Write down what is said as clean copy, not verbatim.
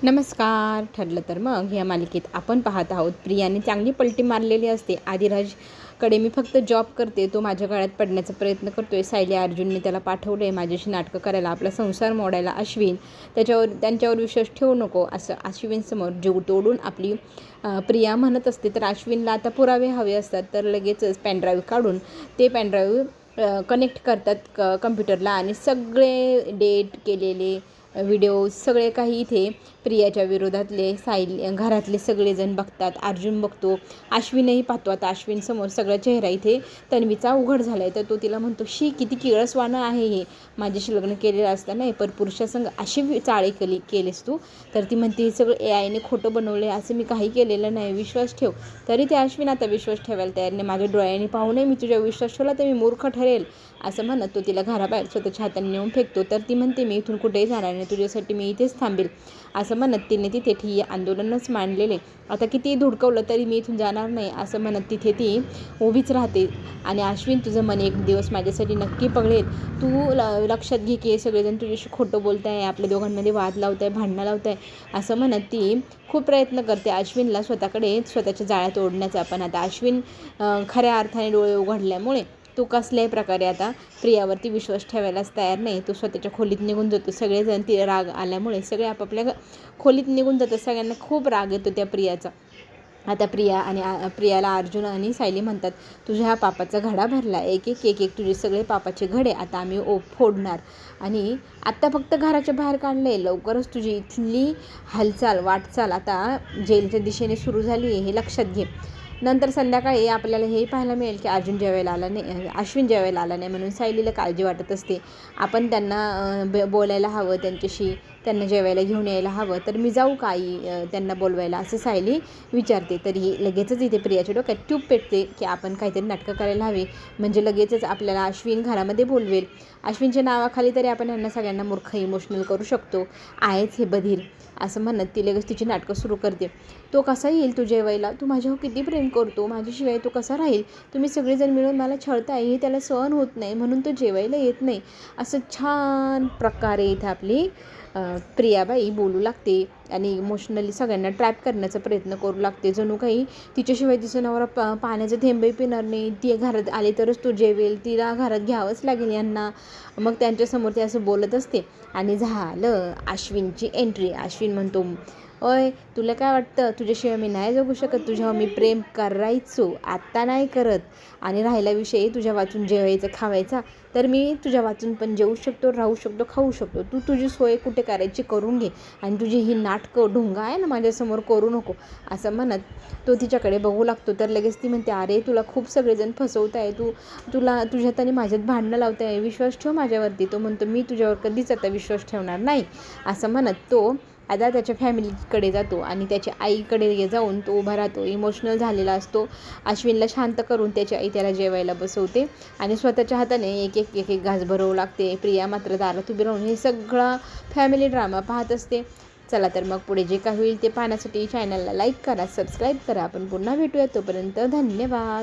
नमस्कार. ठरलं तर मग या मालिकेत आपण पाहत आहोत प्रियाने चांगली पलटी मारलेली असते. आदिराजकडे मी फक्त जॉब करते, तो माझ्या गळ्यात पडण्याचा प्रयत्न करतोय. सायली अर्जुनने त्याला पाठवले माझ्याशी नाटकं करायला, आपला संसार मोडायला. अश्विन त्यांच्यावर विश्वास ठेवू नको असं अश्विनसमोर जीव तोडून आपली प्रिया म्हणत असते. तर अश्विनला आता पुरावे हवे असतात, तर लगेचच पेनड्राईव्ह काढून ते पेनड्राईव्ह कनेक्ट करतात कम्प्युटरला आणि सगळे डेट केलेले व्हिडिओ सगळे काही इथे प्रियाच्या विरोधातले घरातले सगळेजण बघतात. अर्जुन बघतो, अश्विनही पाहतो. आता अश्विनसमोर सगळा चेहरा इथे तन्वीचा उघड झाला आहे. तर तो तिला म्हणतो, शी किती किळसवाणं आहे हे, माझ्याशी लग्न केलेलं असताना पर पुरुषासंग अशी चाळे केलीस तू. तर ती म्हणते, हे सगळं AIने खोटं बनवले, असं मी काही केलेलं नाही, विश्वास ठेव. तरी ते अश्विन आता विश्वास ठेवायला तयार नाही. माझ्या डोळ्याने पाहू नये मी तुझ्या विश्वास ठेवला तर मी मूर्ख ठरेल असं म्हणत तो तिला घराबाहेर स्वतःच्या हाताने नेऊन फेकतो. तर ती म्हणते, मी इथून कुठेही जाणार नाही, तुझ्यासाठी मी इथेच थांबेल असं म्हणत तिने तिथे ठिय्या आंदोलनच मांडलेले. आता किती धुडकवलं तरी मी इथून जाणार नाही असं म्हणत तिथे ती उभीच राहते. आणि अश्विन, तुझं मन एक दिवस माझ्यासाठी नक्की पगळेल. तू लक्षात घे की सगळेजण तुझ्याशी खोटं बोलत आहे, आपल्या दोघांमध्ये वाद लावत आहे, भांडणं लावत आहे असं म्हणत ती खूप प्रयत्न करते अश्विनला स्वतःच्या जाळ्यात ओढण्याचा. पण आता अश्विन खऱ्या अर्थाने डोळे उघडल्यामुळे तो कसल्याही प्रकारे आता प्रियावरती विश्वास ठेवायलाच तयार नाही. तो स्वतःच्या खोलीत निघून जातो. सगळेजण ती राग आल्यामुळे सगळे आपापल्या खोलीत निघून जातात. सगळ्यांना खूप राग येतो त्या प्रियाचा. आता प्रियाला अर्जुन आणि सायली म्हणतात, तुझ्या ह्या पापाचा घडा भरला, एक तुझे सगळे पापाचे घडे आता आम्ही फोडणार. आणि आत्ता फक्त घराच्या बाहेर काढले, लवकरच तुझी इथली वाटचाल आता जेलच्या दिशेने सुरू झाली आहे, हे लक्षात घे. नंतर संध्याकाळी आपल्याला हे पाहायला मिळेल की अश्विन जेवायला आला नाही म्हणून सायलीला काळजी वाटत असते. आपण त्यांना बोलायला हवं, त्यांना जेवायला घेऊन यायला हवं. तर मी जाऊ का आई त्यांना बोलवायला असं सायली विचारते. तरी लगेचच इथे प्रियाच्या डोक्यात ट्यूब पेटते की आपण काहीतरी नाटकं करायला हवी, म्हणजे लगेचच आपल्याला अश्विन घरामध्ये बोलवेल. अश्विनच्या नावाखाली तरी आपण यांना सगळ्यांना मूर्ख इमोशनल करू शकतो, आहेच हे बधीर असं म्हणत ती लगेच तिची नाटकं सुरू करते. तो कसा येईल तू जेवायला, तू माझ्यावर किती प्रेम करतो, माझ्याशिवाय तो कसा राहील, तुम्ही सगळेजण मिळून मला छळताय, हे त्याला सहन होत नाही म्हणून तो जेवायला येत नाही असं छान प्रकारे इथं आपली प्रियाबाई बोलू लागते आणि इमोशनली सगळ्यांना ट्रॅप करण्याचा प्रयत्न करू लागते. जणू काही तिच्याशिवाय तिचं नवरा पाण्याचं थेंबही पिणार नाही, ती घरात आली तरच तो जेवेल, तिला घरात घ्यावंच लागेल यांना. मग त्यांच्यासमोर ती असं बोलत असते आणि झालं अश्विनची एंट्री. अश्विन म्हणतो, ओय तुला काय वाटतं, तुझ्याशिवाय मी नाही जगू शकत, तुझ्यावर मी प्रेम करायचो, आत्ता नाही करत. आणि राहिला विषय तुझ्या वाचून जेवायचं खावायचा, तर मी तुझ्या वाचून पण जेवू शकतो, राहू शकतो, खाऊ शकतो. तू तुझी सोय कुठे करायची करून घे आणि तुझी ही नाटकं ढोंगा आहे ना माझ्यासमोर करू नको असं म्हणत तो तिच्याकडे बघू लागतो. तर लगेच ती म्हणते, अरे तुला खूप सगळेजण फसवत आहे, तुझ्यात आणि माझ्यात भांडणं लावत आहे, विश्वास ठेव माझ्यावरती. तो म्हणतो, मी तुझ्यावर कधीच आता विश्वास ठेवणार नाही असं म्हणत तो आता त्याच्या फॅमिलीकडे जातो आणि त्याच्या आईकडे जाऊन तो उभा राहतो. इमोशनल झालेला असतो. अश्विनला शांत करून त्याची आई त्याला जेवायला बसवते आणि स्वतःच्या हाताने एक घास भरवू लागते. प्रिया मात्र दारात उभी राहून हे सगळा फॅमिली ड्रामा पाहत असते. चला तर मग पुढे जे काही होईल ते पाहण्यासाठी चॅनलला लाईक करा, सबस्क्राईब करा. आपण पुन्हा भेटूया, तोपर्यंत धन्यवाद.